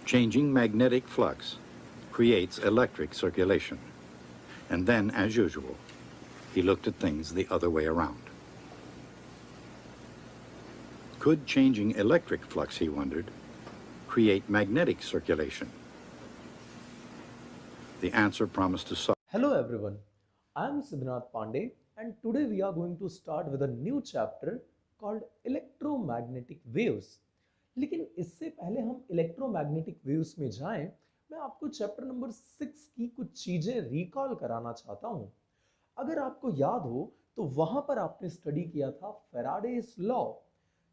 Changing magnetic flux creates electric circulation. And then, as usual, he looked at things the other way around. Could changing electric flux, he wondered, create magnetic circulation? The answer promised to solve. Hello everyone, I am Siddhanath Pandey and today we are going to start with a new chapter called electromagnetic waves. लेकिन इससे पहले हम electromagnetic waves में जाएं, मैं आपको chapter number 6 की कुछ चीजें रिकॉल कराना चाहता हूं। अगर आपको याद हो तो वहां पर आपने स्टडी किया था फैराडेज लॉ,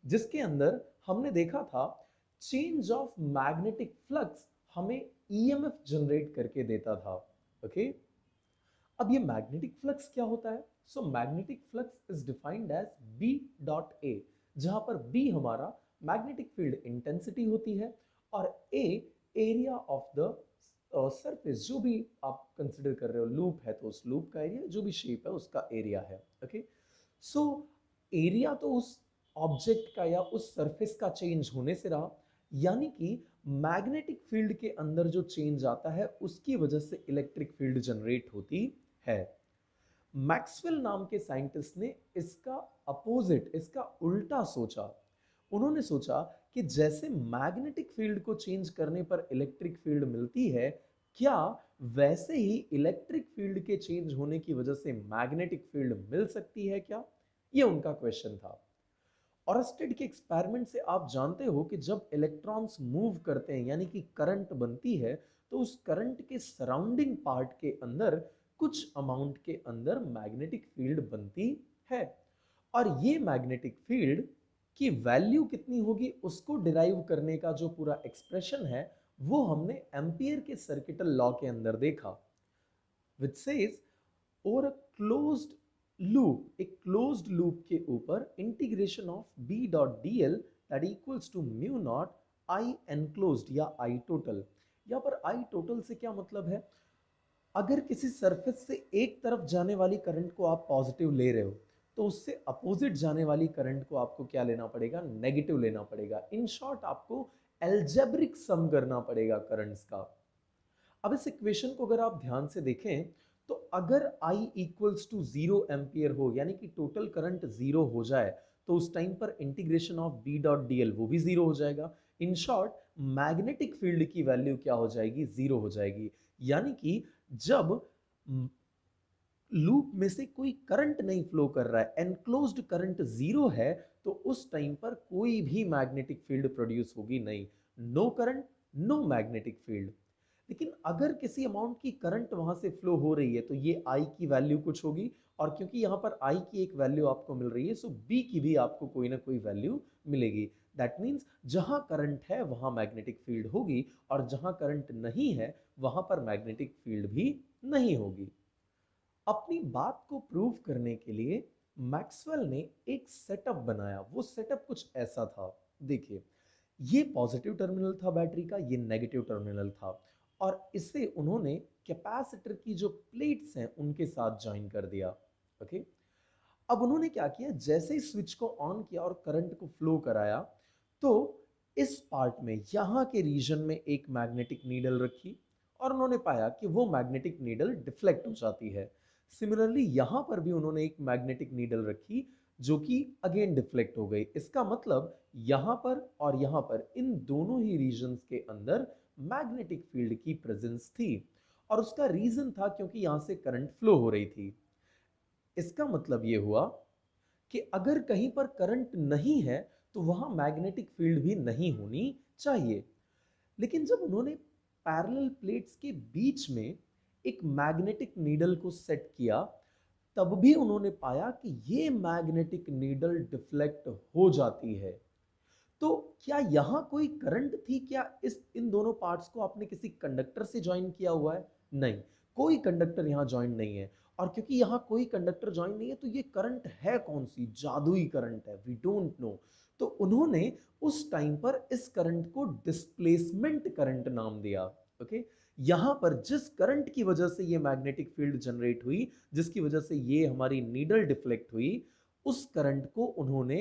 जिसके अंदर हमने देखा था चेंज ऑफ मैग्नेटिक फ्लक्स हमें ईएमएफ जनरेट करके देता था। ओके, अब ये मैग्नेटिक फ्लक्स क्या होता है? So magnetic flux is defined as B dot A, जहां पर बी हमारा मैग्नेटिक फील्ड इंटेंसिटी होती है और ए एरिया ऑफ द सरफेस, जो भी आप कंसिडर कर रहे हो, लूप है तो उस लूप का एरिया, जो भी शेप है उसका एरिया है। ओके, सो एरिया तो उस ऑब्जेक्ट का या उस सरफेस का चेंज होने से रहा, यानी कि मैग्नेटिक फील्ड के अंदर जो चेंज आता है उसकी वजह से इलेक्ट्रिक फील्ड जनरेट होती है। मैक्सवेल नाम के साइंटिस्ट ने इसका अपोजिट, इसका उल्टा सोचा। उन्होंने सोचा कि जैसे मैग्नेटिक फील्ड को चेंज करने पर इलेक्ट्रिक फील्ड मिलती है, क्या वैसे ही इलेक्ट्रिक फील्ड के चेंज होने की वजह से मैग्नेटिक फील्ड मिल सकती है क्या? ये उनका क्वेश्चन था। ऑरस्टेड के एक्सपेरिमेंट से आप जानते हो कि जब इलेक्ट्रॉन्स मूव करते हैं यानी कि करंट बनती है, तो उस करंट के सराउंडिंग पार्ट के अंदर कुछ अमाउंट के अंदर मैग्नेटिक फील्ड बनती है। और ये मैग्नेटिक फील्ड की वैल्यू कितनी होगी उसको डिराइव करने का जो पूरा एक्सप्रेशन है वो हमने एम्पियर के सर्किटल लॉ के अंदर देखा, which says over a closed loop, एक क्लोज्ड लूप के ऊपर integration of B dot D L that equals to mu naught I enclosed या आई टोटल। यहाँ पर आई टोटल से क्या मतलब है? अगर किसी सरफेस से एक तरफ जाने वाली करंट को आप पॉजिटिव ले रहे हो तो उससे अपोजिट जाने वाली करंट को आपको क्या लेना पड़ेगा? नेगेटिव लेना पड़ेगा। इन शॉर्ट आपको एल्जेब्रिक सम करना पड़ेगा करंट्स का। अब इस इक्वेशन को अगर आप ध्यान से देखें तो अगर I इक्वल्स टू 0 एम्पियर हो, यानी कि टोटल करंट 0 हो जाए, तो उस टाइम पर integration of B dot D L वो भी 0 हो जाएगा। इन शॉर्ट मैग्नेटिक फील्ड की वैल्यू क्या हो जाएगी? 0 हो जाएगी। यानी कि जब लूप में से कोई करंट नहीं फ्लो कर रहा है, एनक्लोज्ड करंट 0 है, तो उस टाइम पर कोई भी मैग्नेटिक फील्ड प्रोड्यूस होगी नहीं। No current, no magnetic field. लेकिन अगर किसी अमाउंट की करंट वहां से फ्लो हो रही है तो ये I की वैल्यू कुछ होगी, और क्योंकि यहां पर I की एक वैल्यू आपको मिल रही है, सो B की भी आपको कोई ना कोई वैल्यू मिलेगी। दैट मीन्स जहां करंट है वहां मैग्नेटिक फील्ड होगी, और जहां करंट नहीं है वहां पर मैग्नेटिक फील्ड भी नहीं होगी। अपनी बात को प्रूव करने के लिए मैक्सवेल ने एक सेटअप बनाया। वो सेटअप कुछ ऐसा था, देखिए, ये पॉजिटिव टर्मिनल था बैटरी का, ये नेगेटिव टर्मिनल था, और इसे उन्होंने कैपेसिटर की जो प्लेट्स हैं उनके साथ ज्वाइन कर दिया। ओके, अब उन्होंने क्या किया, जैसे ही स्विच को ऑन किया और करंट को फ्लो कराया, तो इस पार्ट में यहां के रीजन में एक मैग्नेटिक नीडल रखी, और उन्होंने पाया कि वो मैग्नेटिक नीडल डिफ्लेक्ट हो जाती है। सिमिलरली यहां पर भी उन्होंने एक मैग्नेटिक नीडल रखी जो कि अगेन डिफ्लेक्ट हो गई। इसका मतलब यहां पर और यहां पर, इन दोनों ही रीजन्स के अंदर मैग्नेटिक फील्ड की प्रेजेंस थी, और उसका रीजन था क्योंकि यहां से करंट फ्लो हो रही थी। इसका मतलब यह हुआ कि अगर कहीं पर करंट नहीं है तो वहां मैग्नेटिक फील्ड भी नहीं होनी चाहिए। लेकिन जब उन्होंने पैरेलल प्लेट्स के बीच में एक मैग्नेटिक नीडल को सेट किया, तब भी उन्होंने पाया कि ये मैग्नेटिक नीडल डिफ्लेक्ट हो जाती है। तो क्या यहां कोई करंट थी? क्या इन दोनों पार्ट्स को आपने किसी कंडक्टर से ज्वाइन किया हुआ है? नहीं, कोई कंडक्टर यहां ज्वाइन नहीं है। और क्योंकि यहां कोई कंडक्टर ज्वाइन नहीं है तो ये करंट है कौन सी? जादुई करंट है, वी डोंट नो। तो उन्होंने उस टाइम पर इस करंट को डिस्प्लेसमेंट करंट नाम दिया। ओके, यहां पर जिस करंट की वजह से ये मैग्नेटिक फील्ड जनरेट हुई, जिसकी वजह से ये हमारी नीडल डिफ्लेक्ट हुई, उस करंट को उन्होंने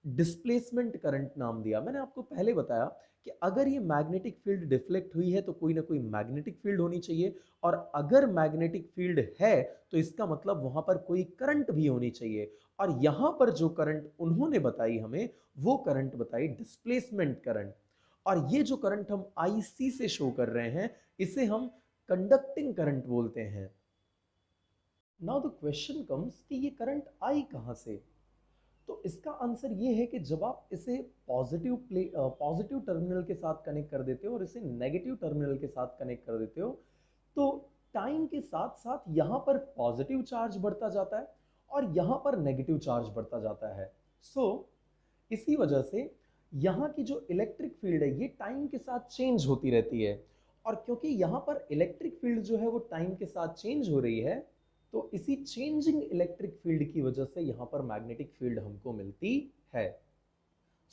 डिस्प्लेसमेंट करंट नाम दिया। मैंने आपको पहले बताया कि अगर ये मैग्नेटिक फील्ड डिफ्लेक्ट हुई है तो कोई ना कोई मैग्नेटिक फील्ड होनी चाहिए, और अगर मैग्नेटिक फील्ड है तो इसका मतलब वहां पर कोई करंट भी होनी चाहिए। और यहां पर जो करंट उन्होंने बताई हमें, वो करंट बताई डिस्प्लेसमेंट करंट। और ये जो करंट हम आईसी से शो कर रहे हैं, इसे हम कंडक्टिंग करंट बोलते हैं। नाउ द क्वेश्चन कम्स कि ये करंट आई कहां से। तो इसका आंसर ये है कि जब आप इसे पॉजिटिव टर्मिनल के साथ कनेक्ट कर देते हो और इसे नेगेटिव टर्मिनल के साथ कनेक्ट कर देते हो, तो टाइम के साथ साथ यहाँ पर पॉजिटिव चार्ज बढ़ता जाता है और यहाँ पर नेगेटिव चार्ज बढ़ता जाता है। सो इसी वजह से यहाँ की जो इलेक्ट्रिक फील्ड है ये टाइम के साथ चेंज होती रहती है। और क्योंकि यहाँ पर इलेक्ट्रिक फील्ड जो है वो टाइम के साथ चेंज हो रही है, तो इसी चेंजिंग इलेक्ट्रिक फील्ड की वजह से यहाँ पर मैग्नेटिक फील्ड हमको मिलती है।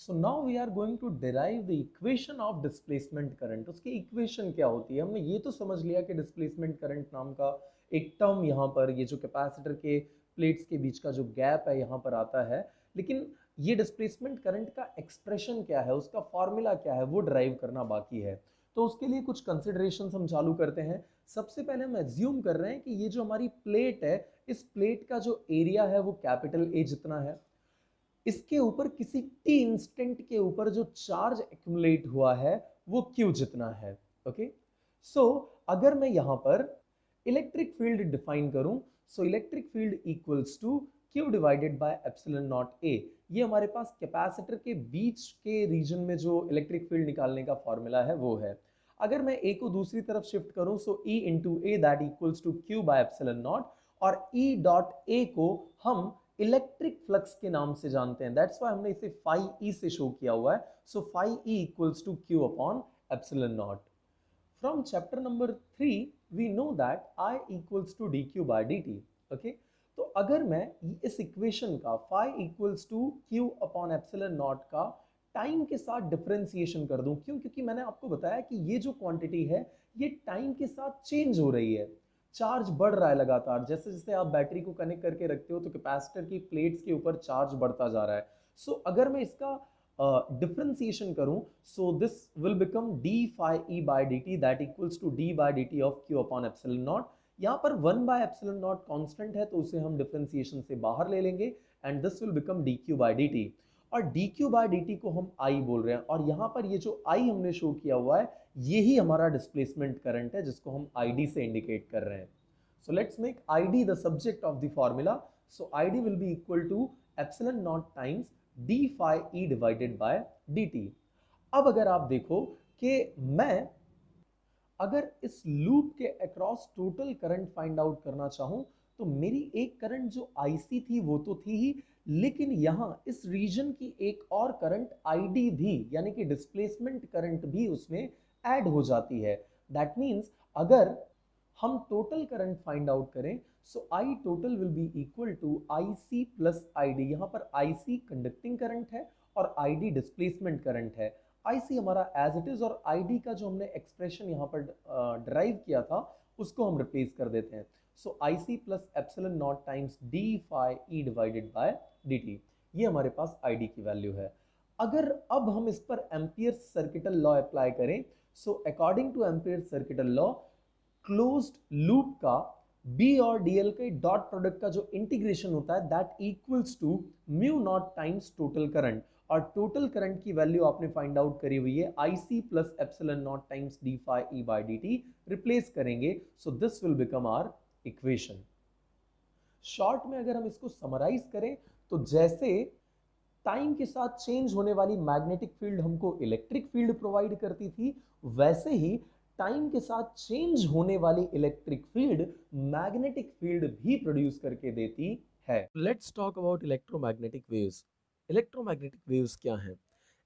So now we are going to derive the equation of displacement current. उसकी इक्वेशन क्या होती है, हमने ये तो समझ लिया कि डिस्प्लेसमेंट करंट नाम का एक टर्म यहाँ पर, ये जो कैपेसिटर के प्लेट्स के बीच का जो गैप है यहाँ पर आता है, लेकिन ये डिस्प्लेसमेंट करंट का एक्सप्रेशन क्या है, उसका फॉर्मूला क्या है, वो ड्राइव करना बाकी है। तो उसके लिए कुछ कंसिडरेशंस हम चालू करते हैं। सबसे पहले हम एज्यूम कर रहे हैं कि ये जो हमारी प्लेट है, इस प्लेट का जो एरिया है वो कैपिटल ए जितना है। इसके ऊपर किसी टी इंस्टेंट के ऊपर जो चार्ज एक्यूमुलेट हुआ है वो क्यू जितना है। ओके, सो अगर मैं यहां पर इलेक्ट्रिक फील्ड डिफाइन करूं, so electric field equals to Q divided by epsilon naught A. ये हमारे पास कैपेसिटर के बीच के रीजन में जो इलेक्ट्रिक फील्ड निकालने का फॉर्मूला है वो है। अगर मैं ए को दूसरी तरफ शिफ्ट करूं, so E into A that equals to q by epsilon not, और ई डॉट ए को हम इलेक्ट्रिक फ्लक्स के नाम से जानते हैं, दैट्स व्हाई हमने इसे फाई ई से शो किया हुआ है। So phi E equals to Q upon epsilon naught. From chapter number 3 we know that I equals to D Q by D T. Okay, तो अगर मैं इस इक्वेशन का phi equals to Q upon epsilon naught का time के साथ differentiation कर दूं, क्योंकि मैंने आपको बताया कि ये जो क्वांटिटी है ये टाइम के साथ चेंज हो रही है, चार्ज बढ़ रहा है लगातार। जैसे जैसे आप बैटरी को कनेक्ट करके रखते हो तो कैपेसिटर की प्लेट्स के ऊपर चार्ज बढ़ता जा रहा है। सो अगर मैं इसका डिफरेंशिएशन करूं, so this will become D phi E by D T that equals to D by D T of Q upon epsilon naught. यहाँ पर 1 बाय एप्सिलॉन नॉट कांस्टेंट है तो उसे हम डिफरेंशिएशन से बाहर ले लेंगे and this will become d Q by D t. और d Q by D t को हम आई बोल रहे हैं, और यहाँ पर ये जो आई हमने शो किया हुआ है यही हमारा डिस्प्लेसमेंट करंट है जिसको हम ID से इंडिकेट कर रहे हैं। So let's make ID the subject of the formula. So ID will be equal to epsilon naught times d phi e divided by dt. अब अगर आप देखो कि मैं अगर इस लूप के across total current find out करना चाहूं, तो मेरी एक करंट जो IC थी वो तो थी ही, लेकिन यहां इस रीजन की एक और करंट ID भी, यानी कि डिस्प्लेसमेंट करंट भी उसमें ऐड हो जाती है। दैट मीन्स अगर हम टोटल करंट फाइंड आउट करें, so I total will be equal to IC plus ID। यहाँ पर IC कंडक्टिंग करंट है और ID डिस्प्लेसमेंट करंट है। IC हमारा एज इट इज, और ID का जो हमने एक्सप्रेशन यहाँ पर ड्राइव किया था उसको हम रिप्लेस कर देते हैं। So IC plus epsilon not times D phi E divided by D T, ये हमारे पास ID की वैल्यू है। अगर अब हम इस पर एम्पियर्स सर्किटल लॉ अप्लाई करें, so according to Ampere's circuital law, closed loop का B और DL के डॉट प्रोडक्ट का जो इंटीग्रेशन होता है that equals to mu not times total current, और टोटल करंट की वैल्यू आपने फाइंड आउट करी हुई है IC plus epsilon not times D phi E by D t, replace करेंगे, so this will become our equation. Short में अगर हम इसको समराइज करें, तो जैसे टाइम के साथ चेंज होने वाली मैग्नेटिक फील्ड हमको इलेक्ट्रिक फील्ड प्रोवाइड करती थी, वैसे ही टाइम के साथ चेंज होने वाली इलेक्ट्रिक फील्ड मैग्नेटिक फील्ड भी प्रोड्यूस करके देती है। Let's talk about electromagnetic waves. Electromagnetic waves क्या हैं?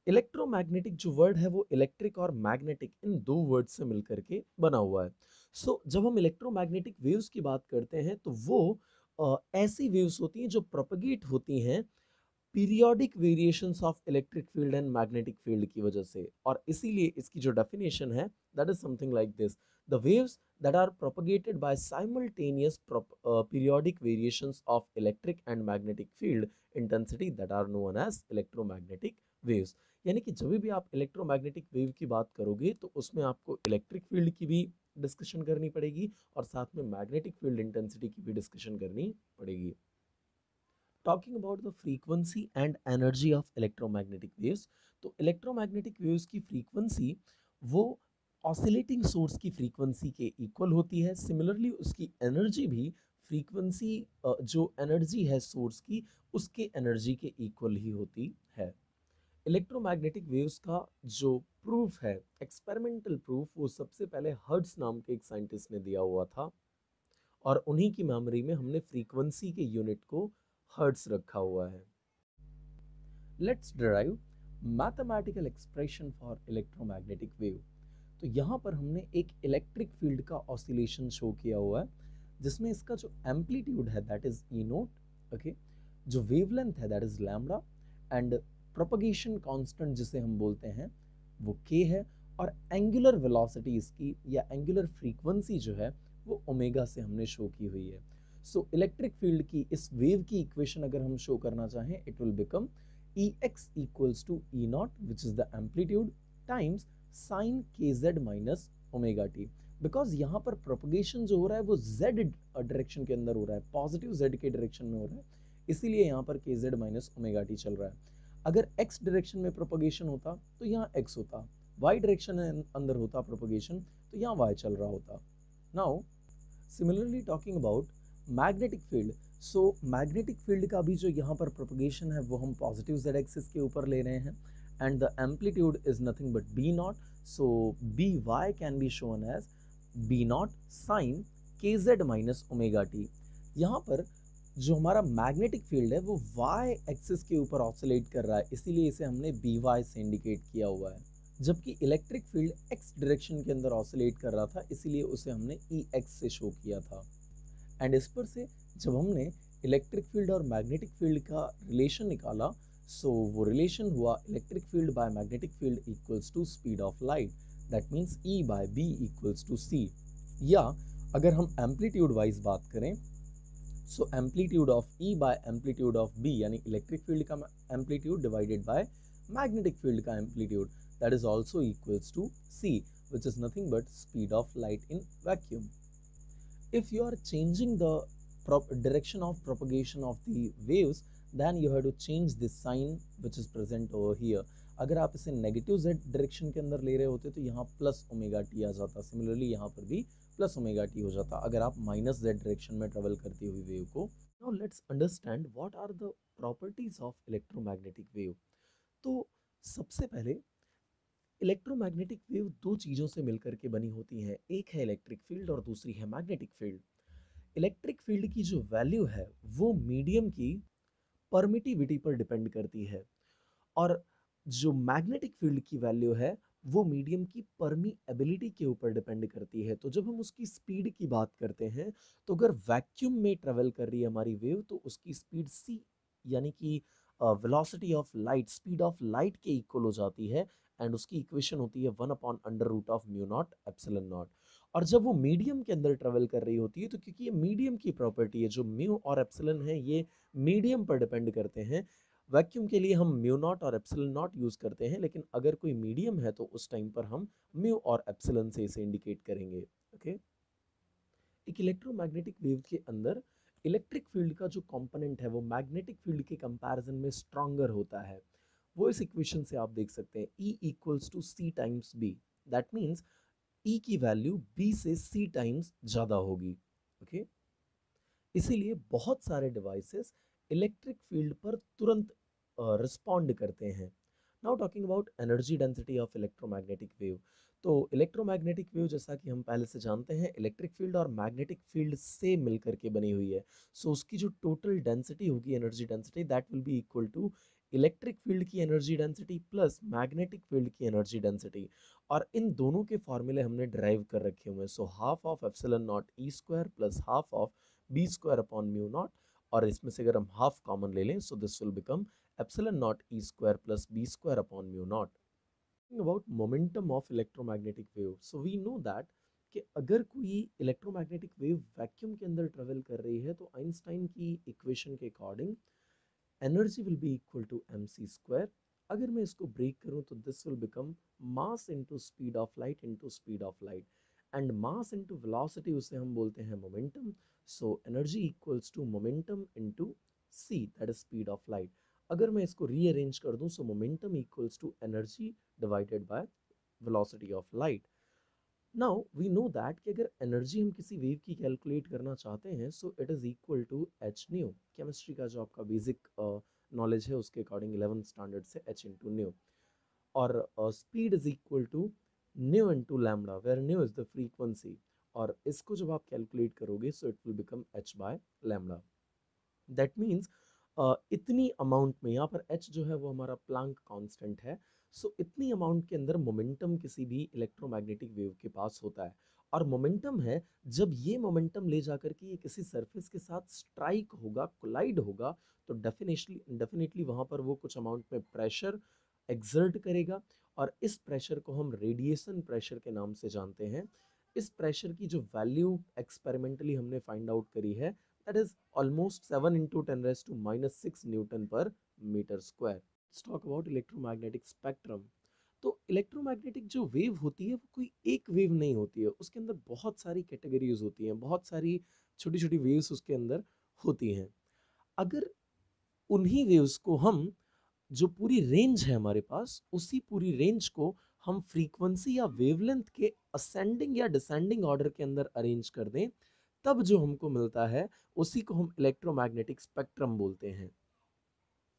इलेक्ट्रोमैग्नेटिक जो वर्ड है वो इलेक्ट्रिक और मैग्नेटिक इन दो वर्ड से मिलकर के बना हुआ है। जब हम इलेक्ट्रोमैग्नेटिक वेव्स की बात करते हैं तो वो ऐसी वेव्स होती हैं जो प्रोपगेट होती हैं periodic variations of electric field and magnetic field की वजह से। और इसीलिए इसकी जो डेफिनेशन है that is something like this: the waves that are propagated by simultaneous periodic variations of electric and magnetic field intensity that are known as electromagnetic waves। यानी कि जब भी आप इलेक्ट्रोमैग्नेटिक वेव की बात करोगे तो उसमें आपको इलेक्ट्रिक फील्ड की भी डिस्कशन करनी पड़ेगी और साथ में मैग्नेटिक फील्ड इंटेंसिटी की भी डिस्कशन करनी पड़ेगी। Talking about the frequency and energy of electromagnetic waves, तो इलेक्ट्रोमैग्नेटिक वेव्स की फ्रीक्वेंसी वो ऑसिलेटिंग सोर्स की फ्रीक्वेंसी के इक्वल होती है। सिमिलरली उसकी एनर्जी भी फ्रीक्वेंसी जो एनर्जी है सोर्स की उसके एनर्जी के इक्वल ही होती है। इलेक्ट्रोमैग्नेटिक वेव्स का जो प्रूफ है, एक्सपेरिमेंटल प्रूफ, वो सबसे पहले हर्ट्ज नाम के एक साइंटिस्ट ने दिया हुआ था और उन्हीं की मेमोरी में हमने फ्रीक्वेंसी के यूनिट को हर्ट्ज रखा हुआ है। Let's derive mathematical expression for electromagnetic wave. तो यहाँ पर हमने एक इलेक्ट्रिक फील्ड का ऑसिलेशन शो किया हुआ है जिसमें इसका जो एम्पलीट्यूड है that is E note, okay, जो वेवलेंथ है that is lambda, and propagation constant जिसे हम बोलते हैं वो k है, और एंगुलर वेलोसिटी इसकी या एंगुलर फ्रीक्वेंसी जो है वो ओमेगा से हमने शो की हुई है। सो इलेक्ट्रिक फील्ड की इस वेव की इक्वेशन अगर हम शो करना चाहें it will become Ex equals to E naught which is the amplitude times sin kz minus omega t। Because यहाँ पर प्रोपगेशन जो हो रहा है वो z डायरेक्शन के अंदर हो रहा है, पॉजिटिव z के डायरेक्शन में हो रहा है, इसीलिए यहाँ पर kz माइनस ओमेगा टी चल रहा है। अगर x डायरेक्शन में प्रोपगेशन होता तो यहाँ x होता, y डायरेक्शन अंदर होता प्रोपगेशन तो यहाँ y चल रहा होता। Now similarly talking about magnetic field, so magnetic field का भी जो यहाँ पर प्रोपगेशन है वो हम पॉजिटिव z एक्सिस के ऊपर ले रहे हैं and the amplitude is nothing but b naught, so B Y can be shown as b naught sine K Z minus omega T. यहाँ पर जो हमारा मैग्नेटिक फील्ड है वो y एक्सिस के ऊपर ऑसिलेट कर रहा है, इसीलिए इसे हमने बी वाई से इंडिकेट किया हुआ है, जबकि इलेक्ट्रिक फील्ड x डायरेक्शन के अंदर ऑसिलेट कर रहा था इसीलिए उसे हमने ex से शो किया था। एंड इस पर से जब हमने इलेक्ट्रिक फील्ड और मैग्नेटिक फील्ड का रिलेशन निकाला, सो वो रिलेशन हुआ electric field by magnetic field equals to speed of light, that means E by B equals to C। या अगर हम एम्पलीट्यूड वाइज बात करें, so amplitude of E by amplitude of B यानी electric field का amplitude divided by magnetic field का amplitude, that is also equals to C, which is nothing but speed of light in vacuum. If you are changing the direction of propagation of the waves, then you have to change this sign which is present over here. अगर आप इसे negative z direction के अंदर ले रहे होते तो यहाँ प्लस ओमेगा टी आ जाता, सिमिलरली यहाँ पर भी प्लस ओमेगा टी हो जाता अगर आप माइनस z डायरेक्शन में ट्रेवल करती हुई वेव को। Now let's understand what are the properties of electromagnetic wave. तो सबसे पहले इलेक्ट्रोमैग्नेटिक वेव दो चीज़ों से मिलकर के बनी होती है, एक है इलेक्ट्रिक फील्ड और दूसरी है मैग्नेटिक फील्ड। इलेक्ट्रिक फील्ड की जो वैल्यू है वो मीडियम की परमिटिविटी पर डिपेंड करती है और जो मैग्नेटिक फील्ड की वैल्यू है वो मीडियम की परमीएबिलिटी के ऊपर डिपेंड करती है। तो जब हम उसकी स्पीड की बात करते हैं तो अगर वैक्यूम में ट्रेवल कर रही है हमारी वेव तो उसकी स्पीड c यानी कि velocity of light, speed of light के इक्वल हो जाती है एंड उसकी इक्वेशन होती है 1/√of mu naught epsilon not. और जब वो मीडियम के अंदर ट्रेवल कर रही होती है तो क्योंकि ये मीडियम की प्रॉपर्टी है, जो म्यू और एप्सिलॉन है ये मीडियम पर डिपेंड करते हैं। वैक्यूम के लिए हम म्यू नॉट और एप्सिलॉन नॉट यूज करते हैं, लेकिन अगर कोई मीडियम है तो उस टाइम पर हम म्यू और एप्सिलॉन से इसे इंडिकेट करेंगे। ओके, एक इलेक्ट्रोमैग्नेटिक वेव के अंदर इलेक्ट्रिक फील्ड का जो कंपोनेंट है वो मैग्नेटिक फील्ड के कंपैरिजन में स्ट्रॉन्गर होता है। वो इस इक्वेशन से आप देख सकते हैं E equals to C times B, that means E की वैल्यू B से C टाइम्स ज़्यादा होगी। ओके, इसीलिए बहुत सारे डिवाइसेस इलेक्ट्रिक फील्ड पर तुरंत रिस्पॉन्ड करते हैं। Now talking about energy density of electromagnetic wave, तो इलेक्ट्रोमैग्नेटिक वेव जैसा कि हम पहले से जानते हैं इलेक्ट्रिक फील्ड और मैग्नेटिक फील्ड से मिलकर के बनी हुई है। सो उसकी जो टोटल डेंसिटी होगी, energy density, that will be equal to electric field की energy density plus magnetic field की एनर्जी डेंसिटी। और इन दोनों के फॉर्मूले हमने ड्राइव कर रखे हुए हैं। So half of epsilon naught E square plus half of B square upon mu naught, और इसमें से अगर हम हाफ कॉमन ले लें so this will become epsilon naught E square plus B square upon mu naught. About momentum of electromagnetic wave, so we know that कि अगर कोई इलेक्ट्रोमैग्नेटिक वेव वैक्यूम के अंदर ट्रेवल कर रही है तो आइंस्टाइन की इक्वेशन के according energy will be equal to mc square. अगर मैं इसको ब्रेक करूं तो this will become mass into speed of light into speed of light, and mass into velocity उसे हम बोलते हैं momentum. So energy equals to momentum into c, that is speed of light. अगर मैं इसको रीअरेंज कर दूं so momentum equals to energy divided by velocity of light. Now we know that कि अगर एनर्जी हम किसी वेव की कैलकुलेट करना चाहते हैं so it is equal to H nu. Chemistry का जो आपका बेसिक नॉलेज है उसके अकॉर्डिंग 11th स्टैंडर्ड से एच इंटू न्यू, और speed is equal to nu into lambda where nu is the frequency, और इसको जब आप कैलकुलेट करोगे so it will become H by lambda. That means इतनी अमाउंट में, यहाँ पर h जो है वो हमारा प्लैंक कांस्टेंट है, सो इतनी अमाउंट के अंदर मोमेंटम किसी भी इलेक्ट्रोमैग्नेटिक वेव के पास होता है। और मोमेंटम है जब ये मोमेंटम ले जाकर के ये किसी सरफेस के साथ स्ट्राइक होगा, कोलाइड होगा, तो डेफिनेटली वहाँ पर वो कुछ अमाउंट में प्रेशर एक्सर्ट करेगा, और इस प्रेशर को हम रेडिएशन प्रेशर के नाम से जानते हैं। इस प्रेशर की जो वैल्यू एक्सपेरिमेंटली हमने फाइंड आउट करी है that is almost 7 into 10 raised to minus 6 Newton per meter square. Let's talk about electromagnetic spectrum. तो इलेक्ट्रोमैग्नेटिक जो वेव होती है वो कोई एक वेव नहीं होती है, उसके अंदर बहुत सारी कैटेगरीज होती हैं, बहुत सारी छोटी छोटी वेव्स उसके अंदर होती हैं। अगर उन्हीं वेव्स को हम, जो पूरी रेंज है हमारे पास, उसी पूरी रेंज को हम फ्रीक्वेंसी या वेवलेंथ के असेंडिंग या डिसेंडिंग ऑर्डर के अंदर अरेंज कर दें, तब जो हमको मिलता है उसी को हम इलेक्ट्रोमैग्नेटिक स्पेक्ट्रम बोलते हैं।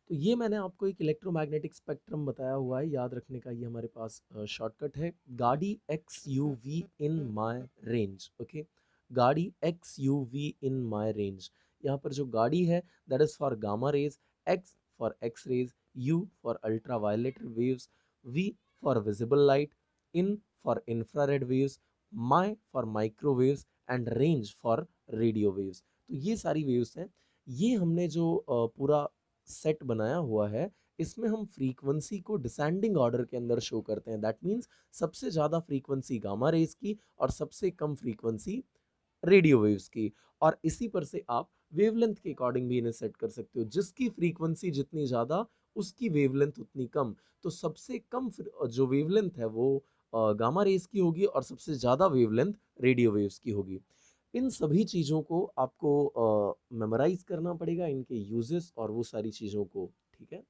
तो ये मैंने आपको एक इलेक्ट्रोमैग्नेटिक स्पेक्ट्रम बताया हुआ है, याद रखने का ये हमारे पास शॉर्टकट है, गाड़ी X U V in my range. Okay, गाड़ी X U V in my range. यहाँ पर जो गाड़ी है that is for gamma rays, X for X rays, U for ultraviolet waves, V for visible light, in for infrared waves, my for microwaves, and range for radio waves. तो ये सारी waves हैं। ये हमने जो पूरा set बनाया हुआ है इसमें हम फ्रीक्वेंसी को डिसेंडिंग ऑर्डर के अंदर शो करते हैं। दैट मीन्स सबसे ज्यादा फ्रीक्वेंसी गामा रेज की और सबसे कम फ्रीक्वेंसी रेडियो वेव्स की, और इसी पर से आप वेवलेंथ के अकॉर्डिंग भी इन्हें सेट कर सकते हो। जिसकी फ्रीक्वेंसी जितनी ज्यादा उसकी वेवलेंथ उतनी कम, तो सबसे कम जो वेवलेंथ है वो गामा रेज की होगी और सबसे ज्यादा वेवलेंथ रेडियो वेव्स की होगी। इन सभी चीज़ों को आपको मेमोराइज करना पड़ेगा, इनके यूजेस और वो सारी चीज़ों को, ठीक है।